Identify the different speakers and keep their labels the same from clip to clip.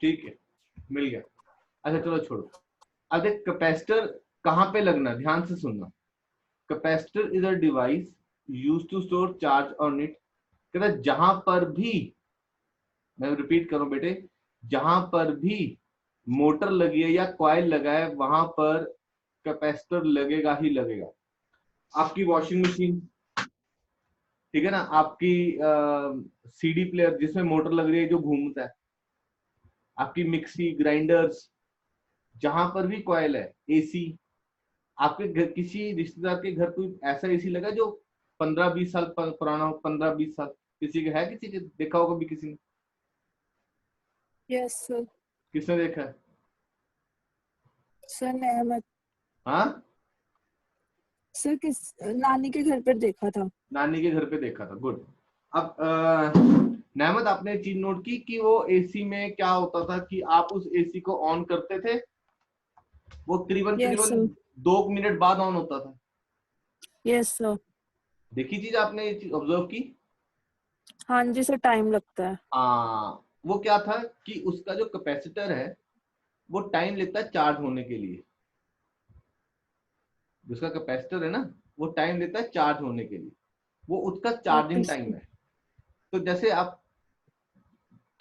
Speaker 1: ठीक है, मिल गया। अच्छा चलो छोड़ो। अब देख कैपेसिटर कहाँ पे लगना, ध्यान से सुनना। Capacitor is a device use to store charge on it. कहता है जहां पर भी, मैं रिपीट करूं बेटे, जहां पर भी मोटर लगी है या कॉइल लगा है वहां पर कैपेसिटर लगेगा ही लगेगा। आपकी वॉशिंग मशीन, ठीक है ना, आपकी सीडी प्लेयर जिसमें मोटर लग रही है जो घूमता है, आपकी मिक्सी, ग्राइंडर्स, जहां पर भी कॉइल है, एसी, आपके घर किसी रिश्तेदार के घर कोई ऐसा एसी लगा जो 15-20 साल पुराना हो, 15-20 साल, किसी का है, किसी के देखा होगा भी किसी ने?
Speaker 2: Yes sir.
Speaker 1: किसने देखा है?
Speaker 2: सर नेहमत।
Speaker 1: हाँ,
Speaker 2: सर किस नानी के घर पर देखा था।
Speaker 1: नानी के घर पे देखा था, गुड। अब नेहमत, आपने एक चीज नोट की कि वो एसी में क्या होता था कि आप उस एसी को ऑन करते थे, वो करीबन
Speaker 2: यस
Speaker 1: करीबन
Speaker 2: सर।
Speaker 1: 2 मिनट बाद ऑन होता था।
Speaker 2: Yes sir.
Speaker 1: देखी चीज आपने, ये चीज ऑब्जर्व की?
Speaker 2: हाँ जी सर, टाइम लगता है।
Speaker 1: वो क्या था कि उसका जो कैपेसिटर है वो टाइम लेता है चार्ज होने के लिए। जिसका कैपेसिटर है ना, वो टाइम लेता है चार्ज होने के लिए, वो उसका
Speaker 2: ओके
Speaker 1: चार्जिंग टाइम
Speaker 2: सर।
Speaker 1: है। तो जैसे आप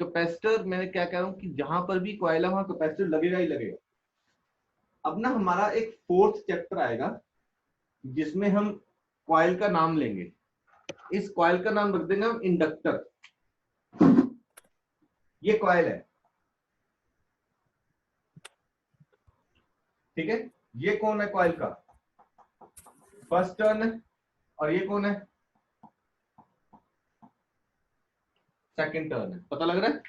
Speaker 1: कैपेसिटर, मैं क्या कह रहा हूँ कि जहां पर भी कॉइल है वहां कैपेसिटर लगेगा ही लगेगा। अब ना हमारा एक फोर्थ चैप्टर आएगा जिसमें हम कॉइल का नाम लेंगे। इस कॉइल का नाम रख देंगे हम इंडक्टर। ये कॉइल है, ठीक है। ये कौन है कॉइल का? फर्स्ट टर्न है। और ये कौन है? सेकंड टर्न है। पता लग रहा है?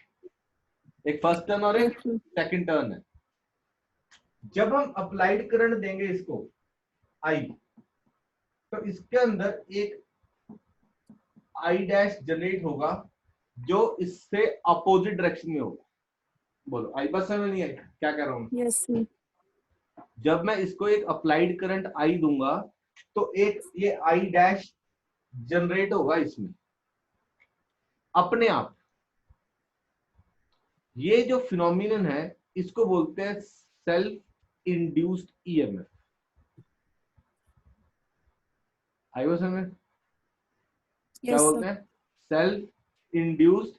Speaker 1: एक फर्स्ट टर्न और
Speaker 2: यस
Speaker 1: एक
Speaker 2: सर।
Speaker 1: सेकंड टर्न है। जब हम अप्लाइड करंट देंगे इसको, आई, तो इसके अंदर एक आई डैश जनरेट होगा जो इससे अपोजिट डायरेक्शन में होगा। बोलो, आई बात समझ में नहीं आई क्या कह रहा हूं?
Speaker 2: Yes sir.
Speaker 1: जब मैं इसको एक अप्लाइड करंट आई दूंगा तो एक ये आई डैश जनरेट होगा इसमें अपने आप। ये जो फिनोमिनन है इसको बोलते हैं सेल्फ इंड्यूस्ड ईएमएफ। आई वो समझ? क्या
Speaker 2: यस सर।
Speaker 1: बोलते हैं? Self induced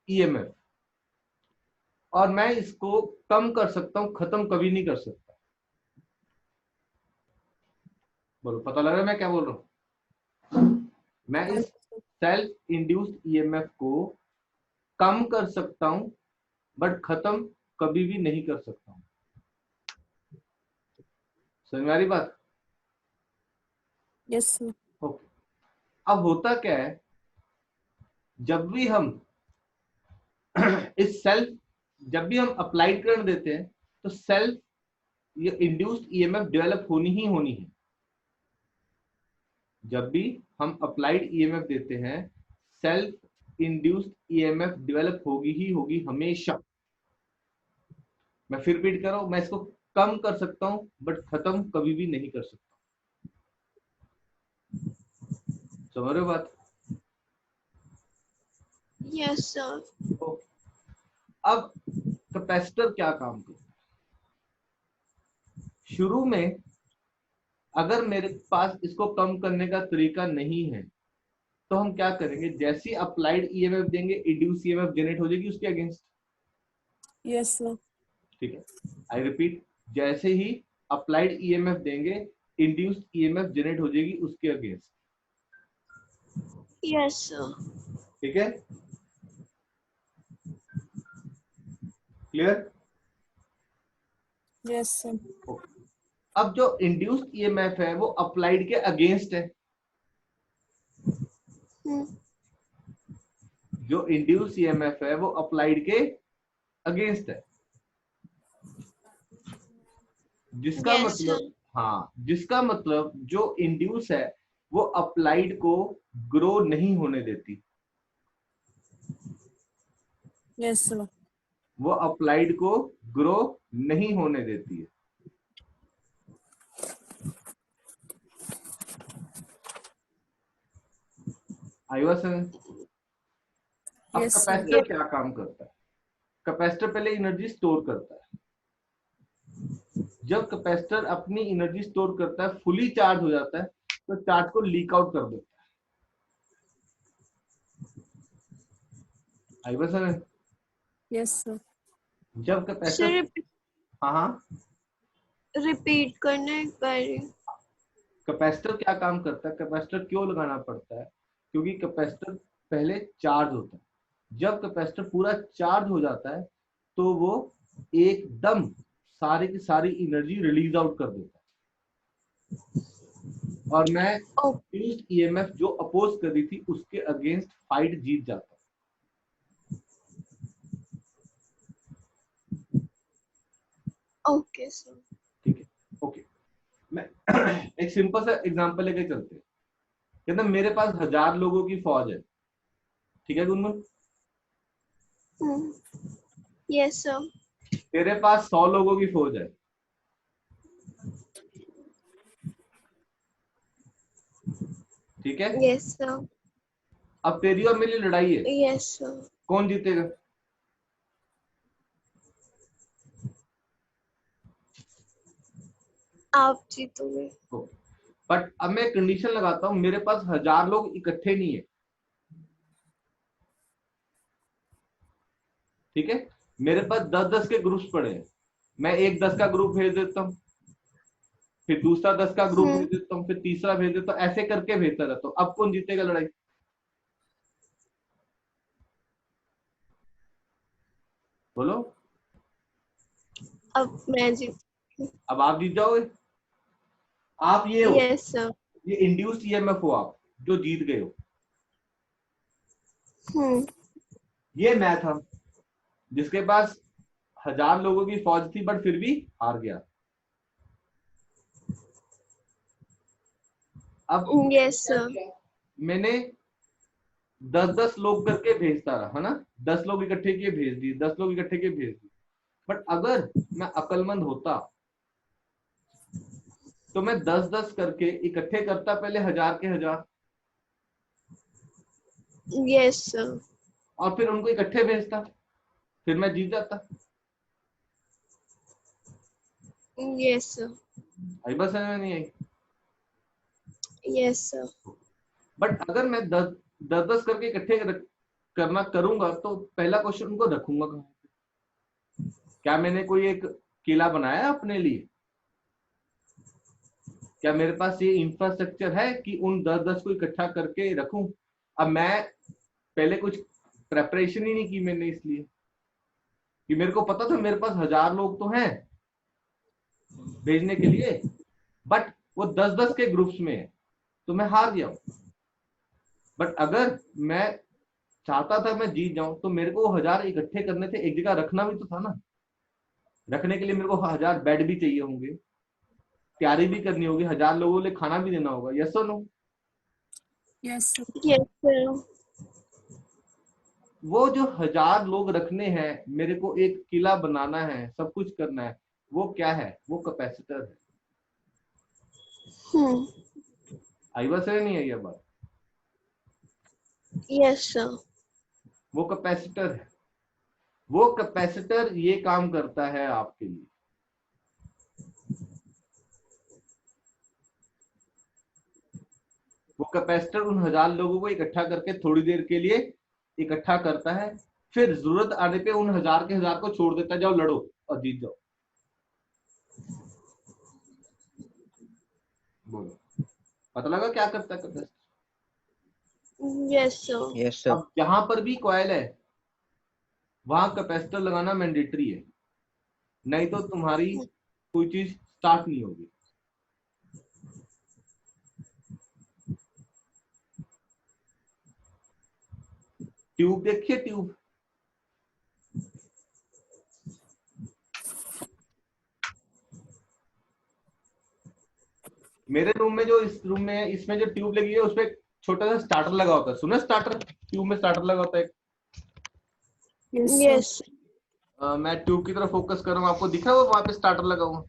Speaker 1: EMF. और मैं इसको कम कर सकता हूं, खत्म कभी नहीं कर सकता। बोलो, पता लग रहा है मैं क्या बोल रहा हूं? मैं
Speaker 2: हाँ
Speaker 1: इस
Speaker 2: जी
Speaker 1: सेल्फ इंड्यूस्ड ईएमएफ को कम कर सकता हूं बट खत्म कभी भी नहीं कर सकता हूं। समझ में आ रही बात?
Speaker 2: Yes sir.
Speaker 1: ओके। अब होता क्या है, जब भी हम इस सेल्फ, जब भी हम अप्लाइड करंट देते हैं तो सेल्फ ये इंड्यूस्ड ईएमएफ डेवलप होनी ही होनी है। जब भी हम अप्लाइड ईएमएफ देते हैं सेल्फ इंड्यूस्ड ईएमएफ डेवलप होगी ही होगी हमेशा। मैं फिर रिपीट कर रहा हूं, मैं इसको कम कर सकता हूं बट खत्म कभी भी नहीं कर सकता। समझ रहे हो बात?
Speaker 3: Yes sir.
Speaker 1: ओके। अब कैपेसिटर क्या काम करता है? शुरू में अगर मेरे पास इसको कम करने का तरीका नहीं है तो हम क्या करेंगे, जैसी अप्लाइड ईएमएफ देंगे इंड्यूस ईएमएफ जनरेट हो जाएगी उसके अगेंस्ट।
Speaker 2: Yes sir.
Speaker 1: ठीक है, आई रिपीट, जैसे ही अप्लाइड ईएमएफ देंगे इंड्यूस्ड ईएमएफ जनरेट हो जाएगी उसके अगेंस्ट।
Speaker 3: Yes sir.
Speaker 1: ठीक है, क्लियर?
Speaker 2: Yes sir.
Speaker 1: अब जो इंड्यूस्ड ईएमएफ है वो अप्लाइड के अगेंस्ट है। जो इंड्यूस ईएमएफ है वो अप्लाइड के अगेंस्ट है, जिसका
Speaker 3: यस
Speaker 1: मतलब,
Speaker 3: सर।
Speaker 1: हाँ, जिसका मतलब जो इंड्यूस है वो अप्लाइड को ग्रो नहीं होने देती।
Speaker 2: Yes sir.
Speaker 1: वो अप्लाइड को ग्रो नहीं होने देती है। आई वाज समझ? अब
Speaker 2: यस सर।
Speaker 1: कैपेसिटर क्या काम करता है? कैपेसिटर पहले एनर्जी स्टोर करता है। जब कैपेसिटर अपनी एनर्जी स्टोर करता है, फुली चार्ज हो जाता है, तो चार्ज को लीक आउट कर देता है। आई बस है।
Speaker 2: Yes sir.
Speaker 1: जब कैपेसिटर, हाँ
Speaker 3: रिपीट करना एक बार।
Speaker 1: कैपेसिटर क्या काम करता है, कैपेसिटर क्यों लगाना पड़ता है, क्योंकि कैपेसिटर पहले चार्ज होता है। जब कैपेसिटर पूरा चार्ज हो जाता है तो वो एकदम सारी की सारी एनर्जी रिलीज आउट कर देता है, और मैं इंड्यूस्ड ईएमएफ जो अपोज कर रही थी उसके अगेंस्ट फाइट जीत जाता है।
Speaker 3: Okay sir.
Speaker 1: ठीक है, ओके। मैं एक सिंपल सा एग्जांपल लेके चलते हैं। कहते हैं मेरे पास 1000 लोगों की फौज है, ठीक है गुनगुन?
Speaker 3: Yes sir.
Speaker 1: तेरे पास 100 लोगों की फौज है, ठीक है?
Speaker 3: Yes sir.
Speaker 1: अब तेरी और मेरी लड़ाई है,
Speaker 3: यस सर।
Speaker 1: कौन जीतेगा?
Speaker 3: आप जीतोगे।
Speaker 1: बट अब मैं कंडीशन लगाता हूं, मेरे पास 1000 लोग इकट्ठे नहीं है, ठीक है? मेरे पास 10-10 के ग्रुप्स पड़े हैं। मैं एक 10 का ग्रुप भेज देता हूँ, फिर दूसरा 10 का ग्रुप भेज देता हूँ, फिर तीसरा भेज देता हूँ, ऐसे करके भेजता रहता हूँ। अब कौन जीतेगा लड़ाई? बोलो।
Speaker 3: अब मैं जीत।
Speaker 1: अब आप जीत जाओगे। आप ये हो,
Speaker 3: यस सर।
Speaker 1: ये इंड्यूस्ड ईएमएफ हो आप, जो जीत गए हो। ये मैं था जिसके पास 1000 लोगों की फौज थी बट फिर भी हार गया। अब
Speaker 3: यस सर।
Speaker 1: मैंने 10-10 लोग करके भेजता रहा, है ना? 10 लोग इकट्ठे किए, भेज दिए, 10 लोग इकट्ठे किए, भेज दिए। बट अगर मैं अक्लमंद होता तो मैं 10-10 करके इकट्ठे करता, पहले 1000 के 1000,
Speaker 3: यस सर।
Speaker 1: और फिर उनको इकट्ठे भेजता, फिर मैं जीत जाता।
Speaker 3: Yes sir.
Speaker 1: आई बस समझ में नहीं आई?
Speaker 3: Yes sir.
Speaker 1: बट अगर मैं 10-10 करके इकट्ठे करना करूंगा तो पहला क्वेश्चन उनको रखूंगा कहां पे? क्या मैंने कोई एक किला बनाया अपने लिए? क्या मेरे पास ये इंफ्रास्ट्रक्चर है कि उन 10-10 को इकट्ठा करके रखूं? अब मैं पहले कुछ प्रेपरेशन ही नहीं की मैंने, इसलिए कि मेरे को पता था मेरे पास 1000 लोग तो हैं भेजने के लिए, बट वो 10-10 के ग्रुप्स में है, तो मैं हार गया हूं। बट अगर मैं चाहता था मैं जीत जाऊं तो मेरे को वो 1000 इकट्ठे करने थे, एक जगह रखना भी तो था ना। रखने के लिए मेरे को 1000 बेड भी चाहिए होंगे, तैयारी भी करनी होगी, 1000 लोगों के लिए खाना भी देना होगा। यस और no?
Speaker 2: Yes sir.
Speaker 3: Yes sir.
Speaker 1: वो जो 1000 लोग रखने हैं, मेरे को एक किला बनाना है, सब कुछ करना है, वो क्या है? वो कैपेसिटर है। आई बात है नहीं आई ये बात?
Speaker 3: Yes sir.
Speaker 1: वो कैपेसिटर है। वो कैपेसिटर ये काम करता है आपके लिए। वो कैपेसिटर उन 1000 लोगों को इकट्ठा करके थोड़ी देर के लिए इकट्ठा करता है, फिर जरूरत आने पे उन 1000 के 1000 को छोड़ देता है, जाओ लड़ो और जीत जाओ। बोलो, पता लगा क्या करता है capacitor?
Speaker 3: Yes sir.
Speaker 4: Yes sir.
Speaker 1: अब जहां पर भी कॉइल है वहां कैपेसिटर लगाना मैंडेटरी है, नहीं तो तुम्हारी कोई चीज स्टार्ट नहीं होगी। ट्यूब देखिए, ट्यूब मेरे रूम में जो, इस रूम में इसमें जो ट्यूब लगी है उसपे छोटा सा स्टार्टर लगा होता है। सुना स्टार्टर? ट्यूब में स्टार्टर लगा होता है।
Speaker 3: यस।
Speaker 1: मैं ट्यूब की तरफ फोकस कर रहा हूँ, आपको दिख रहा है वो वहां पे स्टार्टर लगा हुआ?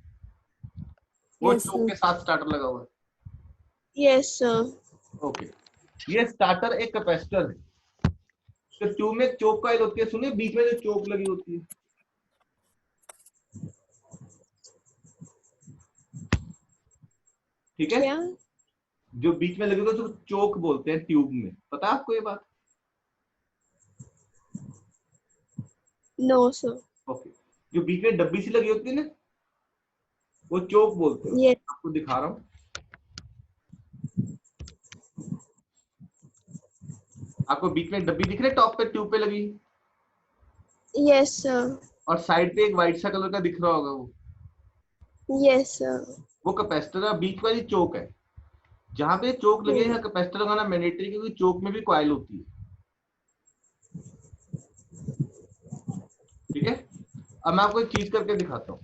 Speaker 1: वो
Speaker 2: Yes,
Speaker 1: ट्यूब
Speaker 2: sir.
Speaker 1: के साथ स्टार्टर लगा हुआ है।
Speaker 3: Yes sir.
Speaker 1: ओके, ये स्टार्टर एक कैपेसिटर है। तो ट्यूब में चोक कॉइल होती है, सुनिए बीच में जो चोक लगी होती है, ठीक है,
Speaker 3: क्या?
Speaker 1: जो बीच में लगी होती है उसको चोक बोलते हैं ट्यूब में, पता है आपको ये बात?
Speaker 3: No sir.
Speaker 1: ओके, जो बीच में डब्बी सी लगी होती है ना, वो चोक बोलते हैं।
Speaker 3: यस
Speaker 1: आपको दिखा रहा हूँ, आपको बीच में डब्बी दिख रही है टॉप पे ट्यूब पे लगी,
Speaker 3: यस सर।
Speaker 1: और साइड पे एक व्हाइट सा कलर का दिख रहा होगा,
Speaker 3: यस सर।
Speaker 1: वो कैपेसिटर का बीच वाली चोक है। जहां पे चोक लगे है कैपेसिटर लगाना मैंडेटरी, क्योंकि चोक में भी कॉइल होती है, ठीक है। अब मैं आपको एक चीज करके दिखाता हूँ।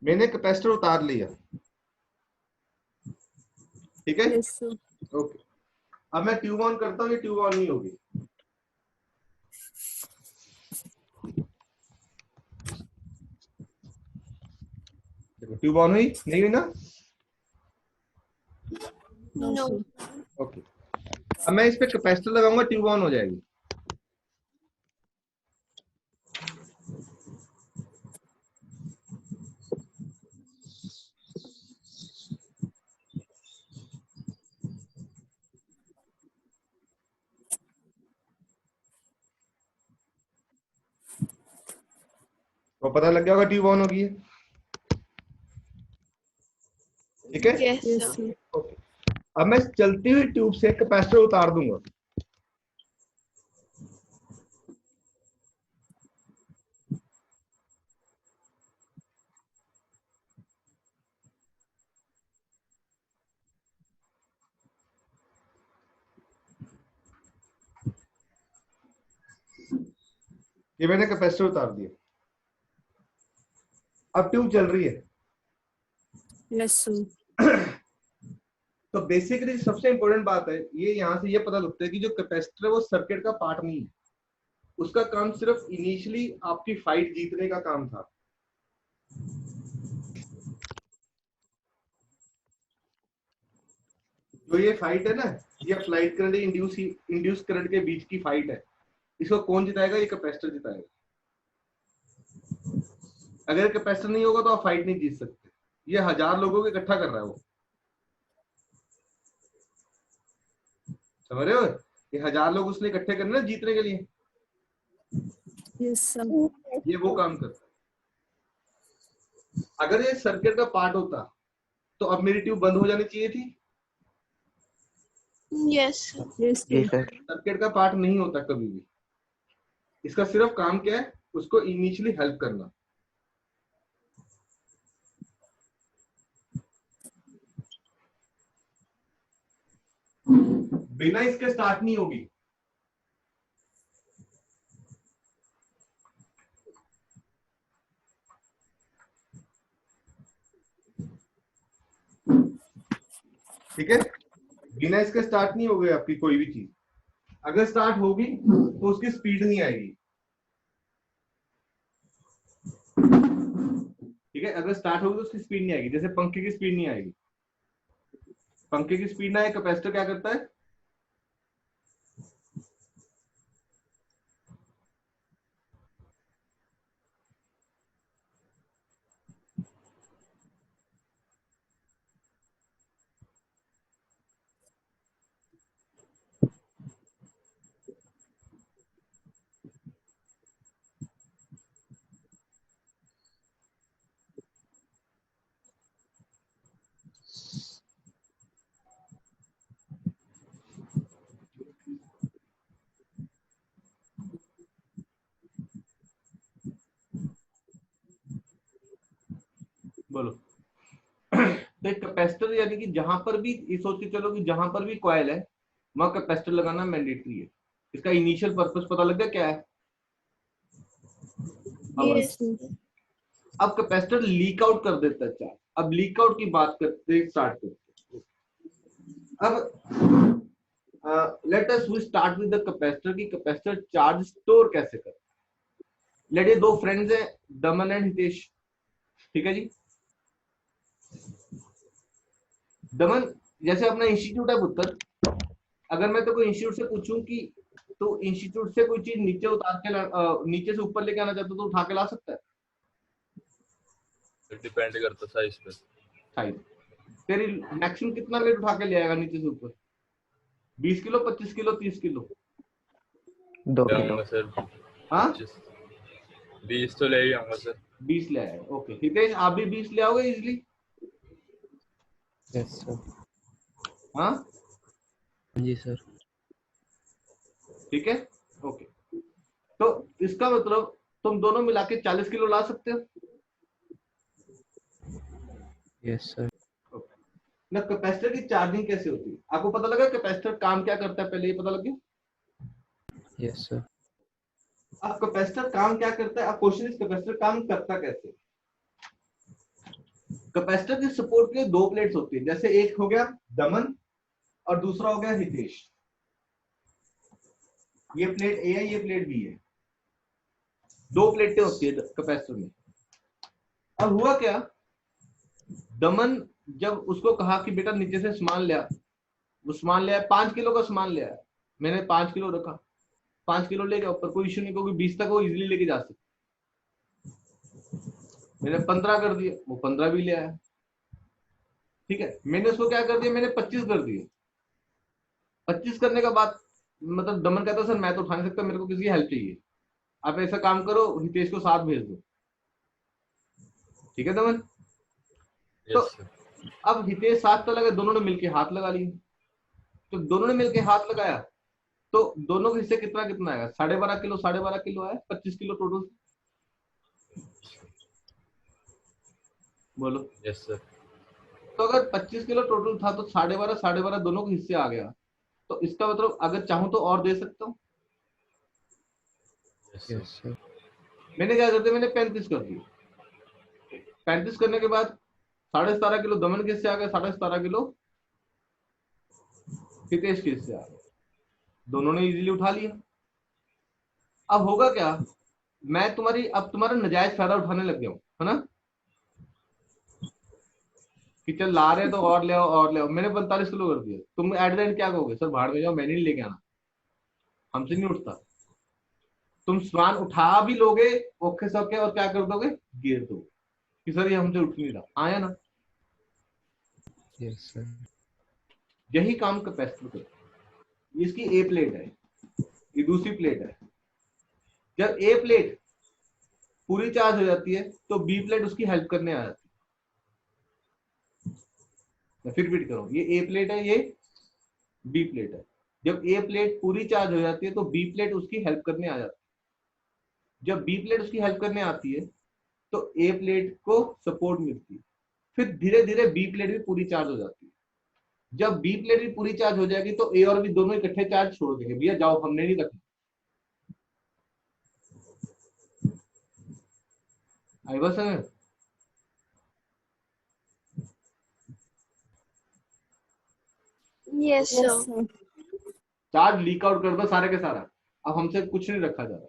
Speaker 1: मैंने कैपेसिटर उतार लिया, ठीक है,
Speaker 2: यस सर।
Speaker 1: ओके। अब मैं ट्यूब ऑन करता हूँ, ये ट्यूब ऑन नहीं होगी, देखो ट्यूब ऑन हुई नहीं हुई ना,
Speaker 2: नो
Speaker 3: नो।
Speaker 2: सर।
Speaker 1: ओके। अब मैं इस पे कैपेसिटर लगाऊंगा, ट्यूब ऑन हो जाएगी। तो पता लग गया होगा ट्यूब ऑन होगी, ठीक है,
Speaker 3: yes
Speaker 2: yes
Speaker 3: sir.
Speaker 2: Sir.
Speaker 1: Okay. अब मैं चलती हुई ट्यूब से कैपेसिटर उतार दूंगा, ये मैंने कैपेसिटर उतार दिया, अब ट्यूब चल रही है।
Speaker 2: Yes sir.
Speaker 1: तो बेसिकली सबसे इंपॉर्टेंट बात है ये, यहाँ से ये पता लगता है कि जो कैपेसिटर है वो सर्किट का पार्ट नहीं है, उसका काम सिर्फ इनिशियली आपकी फाइट जीतने का काम था। जो ये फाइट है ना, ये अप्लाइड करंट इंड्यूस करंट के बीच की फाइट है, इसको कौन जिताएगा? ये कैपेसिटर जिताएगा। अगर कैपेसिटर नहीं होगा तो आप फाइट नहीं जीत सकते। ये 1000 लोगों को इकट्ठा कर रहा है वो, समझ रहे हो? ये 1000 लोग उसने इकट्ठे करने ना जीतने के लिए,
Speaker 2: यस सर।
Speaker 1: ये वो काम करता है। अगर ये सर्किट का पार्ट होता तो अब मेरी ट्यूब बंद हो जानी चाहिए थी।
Speaker 3: Yes sir.
Speaker 2: Yes sir.
Speaker 1: Circuit का पार्ट नहीं होता कभी भी, इसका सिर्फ काम क्या है? उसको इनिशियली हेल्प करना। बिना इसके स्टार्ट नहीं होगी। ठीक है, बिना इसके स्टार्ट नहीं होगी आपकी कोई भी चीज। अगर स्टार्ट होगी तो उसकी स्पीड नहीं आएगी, ठीक है। अगर स्टार्ट होगी तो उसकी स्पीड नहीं आएगी, जैसे पंखे की स्पीड नहीं आएगी। पंखे की स्पीड ना आए, कैपेसिटर क्या करता है? बोलो। तो एक कैपेसिटर यानी कि जहां पर भी, ये सोच के चलो कि जहां पर भी कॉइल है वहां कैपेसिटर लगाना मैंडेटरी है। इसका इनिशियल पर्पस पता लग गया क्या है? अब
Speaker 3: यस।
Speaker 1: अब कैपेसिटर लीक आउट कर देता है चार्ज। अब लीक आउट की बात करते स्टार्ट करते। अब let us we start with the capacitor की कैपेसिटर चार्ज स्टोर कैसे करता है। लेट ये दो फ्रेंड्स हैं, दमन एंड हितेश, ठीक है जी। दमन, जैसे अपना इंस्टीट्यूट है पुत्र, अगर मैं तो कोई इंस्टीट्यूट से पूछूं कि तो इंस्टीट्यूट से कोई चीज नीचे उतार के नीचे से ऊपर लेके आना चाहता तो उठा के ला सकता है?
Speaker 4: डिपेंड करता साइज पे।
Speaker 1: साइज तेरी मैक्सिमम कितना वेट उठा के ले आएगा नीचे से ऊपर? 20 kilo, 25 kilo, 30 kilo?
Speaker 5: 2 kilo
Speaker 4: sir.
Speaker 1: हाँ
Speaker 4: 20 तो ले ही आऊंगा सर।
Speaker 1: 20 ले आएगा। ओके हितेश, आप भी 20 ले आओगे इजिली?
Speaker 5: Yes sir.
Speaker 1: हाँ
Speaker 5: जी सर।
Speaker 1: ठीक है ओके। तो इसका मतलब तुम दोनों मिला के 40 किलो ला सकते हो?
Speaker 5: Yes sir.
Speaker 1: ना कैपेसिटर की चार्जिंग कैसे होती है आपको पता लगा? कैपेसिटर काम क्या करता है पहले ये पता लग गया?
Speaker 5: Yes sir.
Speaker 1: अब कैपेसिटर काम क्या करता है? अब क्वेश्चन इज कैपेसिटर काम करता कैसे? कैपेसिटर की सपोर्ट के लिए दो प्लेट्स होती है, जैसे एक हो गया दमन और दूसरा हो गया हितेश। ये प्लेट ए है, ये प्लेट बी है, दो प्लेटें होती है कैपेसिटर में। अब हुआ क्या, दमन जब उसको कहा कि बेटा नीचे से सामान ले आ, वो सामान ले आया, 5 किलो का सामान ले आया, मैंने 5 किलो रखा, 5 किलो ले गया ऊपर, कोई इश्यू नहीं, क्योंकि 20 तक वो इजिली लेके जा सकते। मैंने 15 कर दिया, वो 15 भी ले आया, ठीक है। मैंने उसको क्या कर दिया, मैंने 25 कर दिया। 25 करने का बाद मतलब दमन कहता सर मैं तो उठा नहीं सकता, मेरे को किसी की हेल्प चाहिए, आप ऐसा काम करो हितेश को साथ भेज दो, ठीक है दमन? तो अब हितेश साथ चला गया, दोनों ने मिलके हाथ लगा लिए। तो दोनों ने मिलके हाथ लगाया तो दोनों के हिस्से कितना कितना आएगा? 12.5 किलो, 12.5 किलो आया, 25 किलो टोटल। बोलो।
Speaker 4: Yes sir.
Speaker 1: तो अगर 25 किलो टोटल था तो 12.5 12.5 दोनों के हिस्से आ गया, तो इसका मतलब अगर चाहूं तो और दे सकता हूं।
Speaker 5: Yes sir.
Speaker 1: मैंने क्या कर दिया, मैंने 35 कर दिया। 35 करने के बाद 17.5 किलो दमन के हिस्से आ गया, 17.5 किलो हितेश के हिस्से आ गया, दोनों ने इजीली उठा लिया। अब होगा क्या, मैं तुम्हारा नजायज फायदा उठाने लग गया हूं, है ना, कि चल ला रहे तो और ले आओ और ले आओ। मैंने 45 किलो कर दिया, तुम एट द एंड क्या कहोगे, सर भाड़ में जाओ, मैंने नहीं लेके आना, हमसे नहीं उठता। तुम सामान उठा भी लोगे ओके सौके और क्या कर दोगे, गिर दो कि सर ये हमसे उठ नहीं रहा, आया ना?
Speaker 5: Yes sir.
Speaker 1: यही काम कैपेसिटर करता है। इसकी ए प्लेट है, ये दूसरी प्लेट है। जब ए प्लेट पूरी चार्ज हो जाती है तो बी प्लेट उसकी हेल्प करने आ जाती है। मैं फिर रिपीट करूं, ये ए प्लेट है, ये बी प्लेट है। जब ए प्लेट पूरी चार्ज हो जाती है तो बी प्लेट उसकी हेल्प करने आ जाती है। जब बी प्लेट उसकी हेल्प करने आती है तो ए प्लेट को सपोर्ट मिलती है, फिर धीरे धीरे बी प्लेट भी पूरी चार्ज हो जाती है। जब बी प्लेट भी पूरी चार्ज हो जाएगी तो ए और बी दोनों इकट्ठे चार्ज छोड़ देंगे, भैया जाओ हमने नहीं रखना। आई बस है।
Speaker 3: Yes,
Speaker 2: yes
Speaker 3: sir.
Speaker 2: Sir.
Speaker 1: Charge leak out कर दो सारे के सारा, अब हमसे कुछ नहीं रखा जा रहा।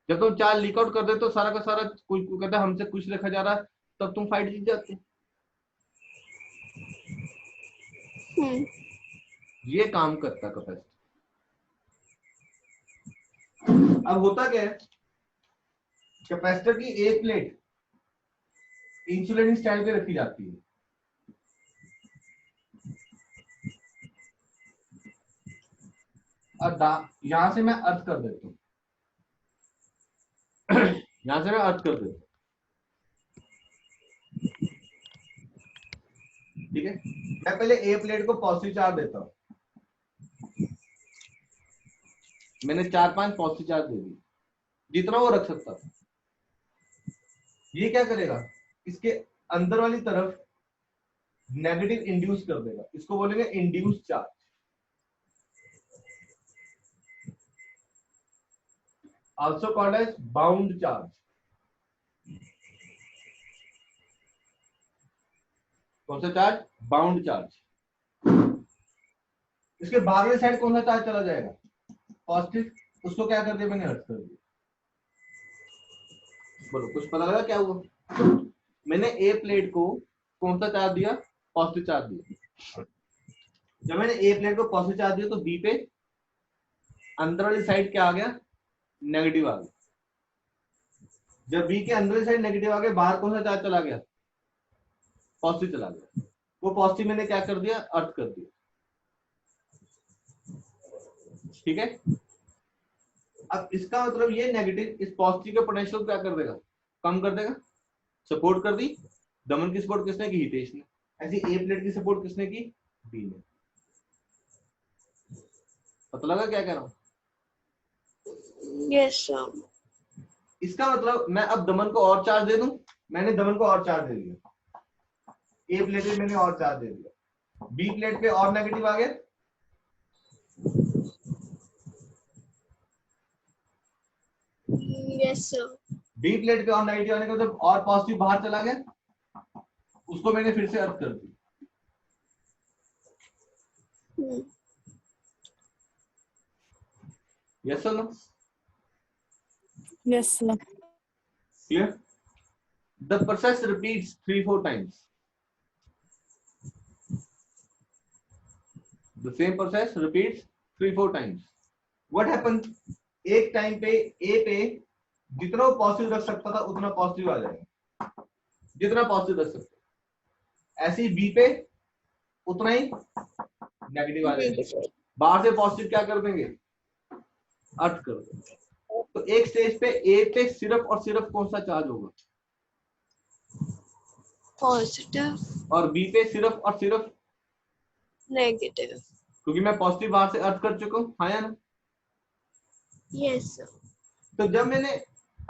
Speaker 1: जब तुम चार्ज लीक आउट कर देते हो सारा का सारा, कोई कहता है हमसे कुछ रखा जा रहा है, तब तुम फाइट जीत जाते हो। ये काम करता कैपेसिटर। अब होता क्या है, कैपेसिटर की एक प्लेट इंसुलेटिंग स्टैंड पे रखी जाती है। अब यहां से मैं अर्थ कर देता हूं, यहां से मैं अर्थ कर देता हूं, ठीक है। मैं पहले ए प्लेट को पॉजिटिव चार्ज देता हूं, मैंने 4-5 पॉजिटिव चार्ज दे दी, जितना वो रख सकता था। ये क्या करेगा, इसके अंदर वाली तरफ नेगेटिव इंड्यूस कर देगा, इसको बोलेंगे induce charge. Also called as bound charge. कौन सा चार्ज? Bound charge. इसके बाहर वाली साइड कौन सा चार्ज चला जाएगा? पॉजिटिव। उसको क्या कर दिया मैंने? अर्थ कर दिया। बोलो कुछ पता लगा क्या हुआ? मैंने ए प्लेट को कौन सा चार्ज दिया? पॉजिटिव चार्ज दिया। जब मैंने ए प्लेट को पॉजिटिव चार्ज दिया तो बी पे अंदर वाली साइड क्या आ गया? नेगेटिव आ गया। जब बी के अंदर वाली साइड नेगेटिव आ गया, बाहर कौन सा चार्ज चला गया? पॉजिटिव चला गया। वो पॉजिटिव मैंने क्या कर दिया? अर्थ कर दिया। ठीक है। अब इसका मतलब ये नेगेटिव इस पॉजिटिव के पोटेंशियल को क्या कर देगा? कम कर देगा। सपोर्ट कर दी। दमन की सपोर्ट किसने की? हितेश ने। ऐसी ए प्लेट की सपोर्ट किसने की? बी ने। पता लगा क्या कह रहा हूं?
Speaker 3: Yes, sir.
Speaker 1: इसका मतलब मैं अब दमन को और चार्ज दे दूं। मैंने दमन को और चार्ज दे दिया। ए प्लेट पे मैंने और चार्ज दे दिया। बी प्लेट पे और नेगेटिव आ गया।
Speaker 3: Yes, sir.
Speaker 1: बी प्लेट पे और नेगेटिव आने का मतलब और पॉजिटिव बाहर चला गया। उसको मैंने फिर से अर्थ कर दिया।
Speaker 3: Hmm.
Speaker 1: Yes sir? No?
Speaker 2: Yes, sir.
Speaker 1: Clear? The process repeats 3-4 times. The same process repeats 3-4 times. What happens? एक टाइम पे ए पे जितना वो पॉजिटिव रख सकता था उतना पॉजिटिव आ जाएगा। जितना पॉजिटिव रख सकता। ऐसे ही बी पे उतना ही नेगेटिव आ जाएगा। बाहर से पॉजिटिव क्या कर देंगे? अर्थ कर देंगे। तो एक स्टेज पे ए पे सिर्फ और सिर्फ कौन सा चार्ज होगा?
Speaker 3: Positive,
Speaker 1: और बी पे सिर्फ और सिर्फ,
Speaker 3: negative.
Speaker 1: क्योंकि मैं पॉजिटिव बाहर से अर्थ कर चुका हूं। हाँ या ना?
Speaker 3: Yes, sir.
Speaker 1: तो जब मैंने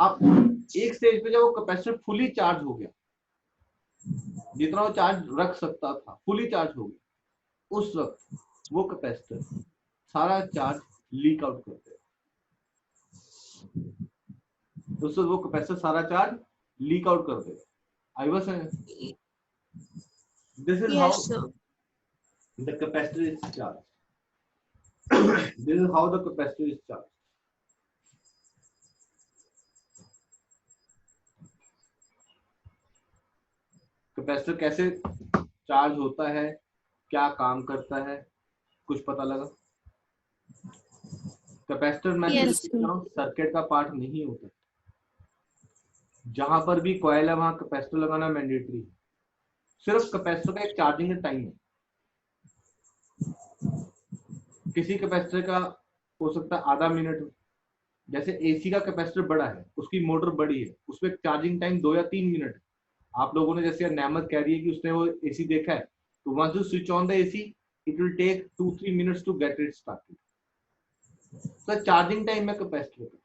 Speaker 1: आप एक स्टेज पे जब वो कैपेसिटर फुली चार्ज हो गया, जितना वो चार्ज रख सकता था फुली चार्ज हो गया, उस वक्त वो कैपेसिटर सारा चार्ज लीक आउट कर देगा। उस वक्त वो कैपेसिटर सारा चार्ज लीक आउट कर देगा। I was this is how
Speaker 3: Yes, sir.
Speaker 1: The capacitor is charge. This is how the capacitor is charge. Capacitor कैसे चार्ज होता है, क्या काम करता है, कुछ पता लगा? कैपेसिटर मैं
Speaker 2: Yes, sir.
Speaker 1: सर्किट का पार्ट नहीं होता। जहां पर भी कॉइल है वहां कैपेसिटर लगाना मैंडेटरी है। सिर्फ कैपेसिटर का एक चार्जिंग टाइम है। किसी कैपेसिटर का हो सकता है आधा मिनट। जैसे एसी का कैपेसिटर बड़ा है, उसकी मोटर बड़ी है, उसमें चार्जिंग टाइम 2 या 3 मिनट है। आप लोगों ने जैसे नेमत कह रही है कि उसने वो एसी देखा है, तो once you switch on the AC it will take 2-3 minutes to get it started. तो चार्जिंग टाइम है कैपेसिटर का।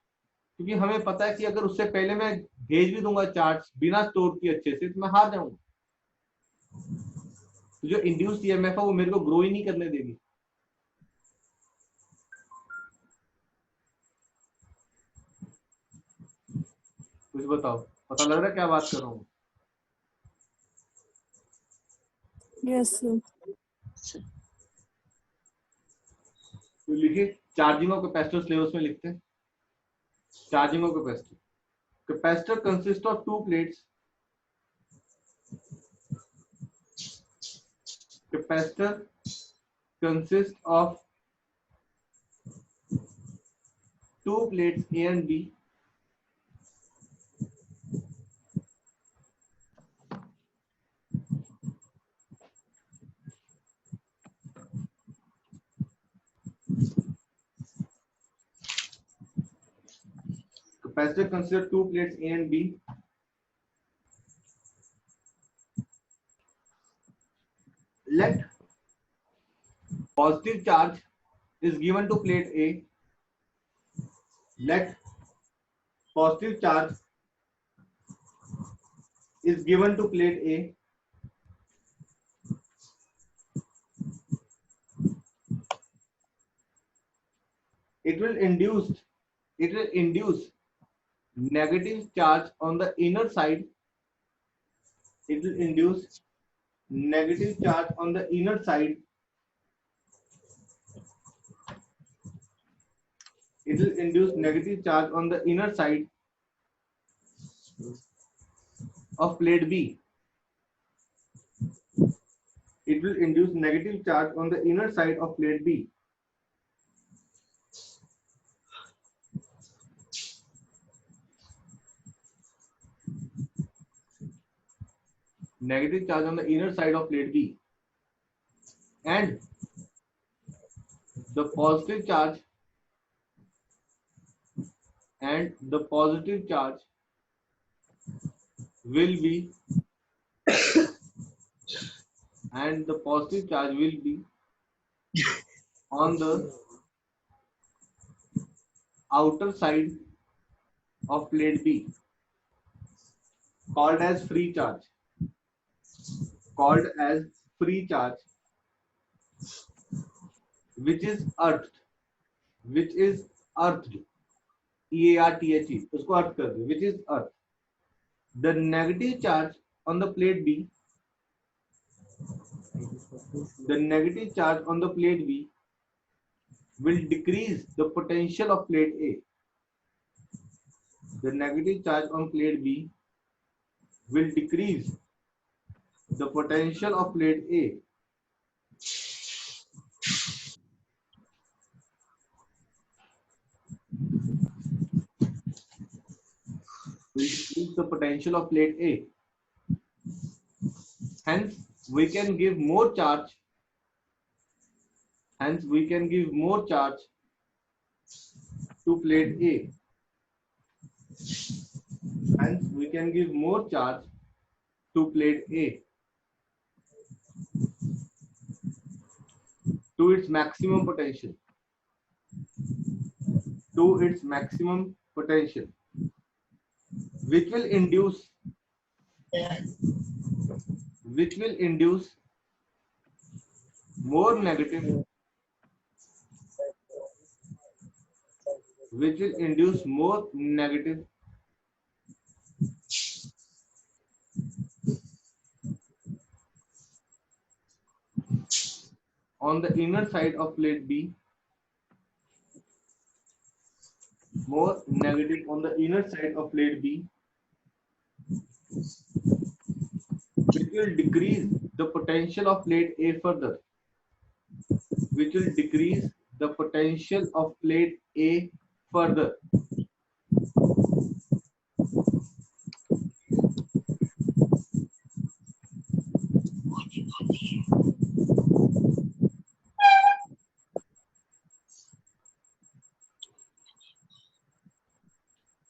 Speaker 1: क्योंकि हमें पता है कि अगर उससे पहले मैं भेज भी दूंगा चार्ज बिना स्टोर किए अच्छे से, तो मैं हार जाऊंगा। तो जो इंड्यूस्ड ईएमएफ है वो मेरे को ग्रो ही नहीं करने देगी। कुछ बताओ, पता लग रहा है क्या बात कर रहा हूँ?
Speaker 2: Yes, sir.
Speaker 1: तो लिखिए चार्जिंग ऑफ कैपेसिटर सिलेबस में लिखते हैं। Charging of capacitor, capacitor consist of 2 plates. Capacitor consist of 2 plates A and B. Capacitor consists of 2 plates A and B. Let positive charge is given to plate A. Let positive charge is given to plate A. It will induce negative charge on the inner side. It will induce negative charge on the inner side. It will induce negative charge on the inner side of plate B. It will induce negative charge on the inner side of plate B. Negative charge on the inner side of plate B. And the positive charge will be on the outer side of plate B, called as free charge, which is earthed, EARTHE, उसको अर्थ कर दो, which is earth. The negative charge on the plate B will decrease the potential of plate A. The negative charge on plate B will decrease the potential of plate A. Hence, we can give more charge. To plate A. To its maximum potential. Which will induce more negative on the inner side of plate B, which will decrease the potential of plate A further.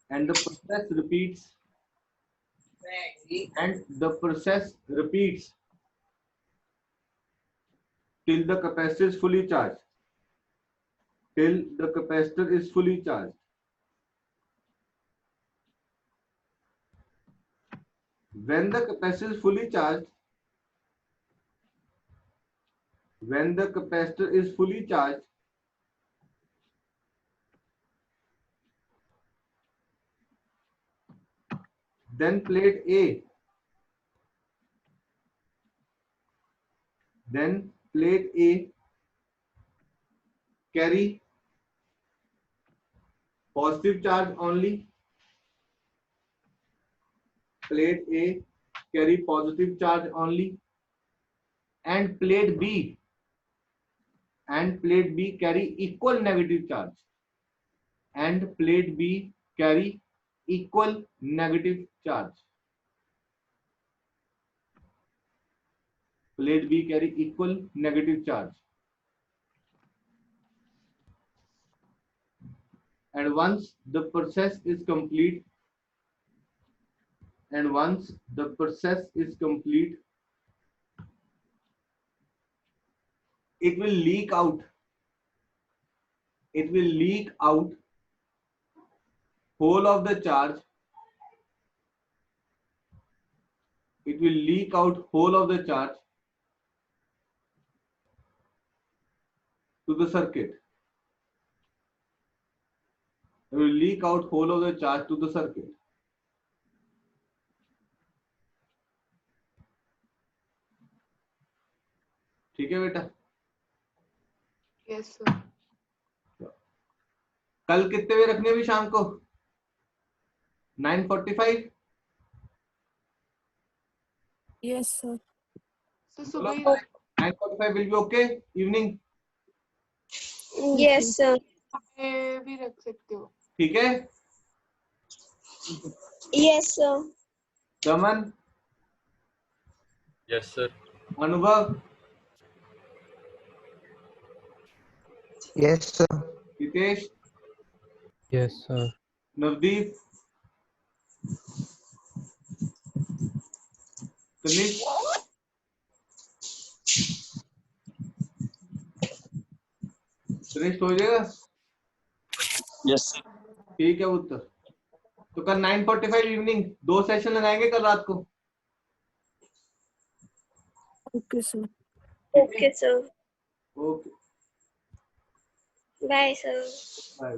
Speaker 1: And the process repeats till the capacitor is fully charged. When the capacitor is fully charged, then plate A carry positive charge only. And plate B carry equal negative charge. And once the process is complete, it will leak out whole of the charge to the circuit. ठीक है बेटा।
Speaker 6: Yes, sir.
Speaker 1: कल कितने बजे रखनी है अभी शाम को? 9:45?
Speaker 2: Yes, sir.
Speaker 6: So सुबह ही
Speaker 1: 9:45 will be okay? Evening?
Speaker 3: Yes, sir.
Speaker 6: सुबह भी रख सकते हो.
Speaker 1: ठीक है।
Speaker 3: Yes, sir.
Speaker 1: Raman,
Speaker 4: Yes, sir.
Speaker 1: अनुभव,
Speaker 5: Yes, sir.
Speaker 1: Hitesh,
Speaker 5: Yes, sir.
Speaker 1: Navdeep, Sunil, Sunil हो जाएगा?
Speaker 7: Yes sir.
Speaker 1: ठीक है उत्तर। तो कल 9:45 इवनिंग 2 सेशन लगाएंगे कल रात को।
Speaker 2: Okay, sir.
Speaker 3: Okay, sir.
Speaker 1: Okay,
Speaker 3: Bye, sir.
Speaker 1: Bye.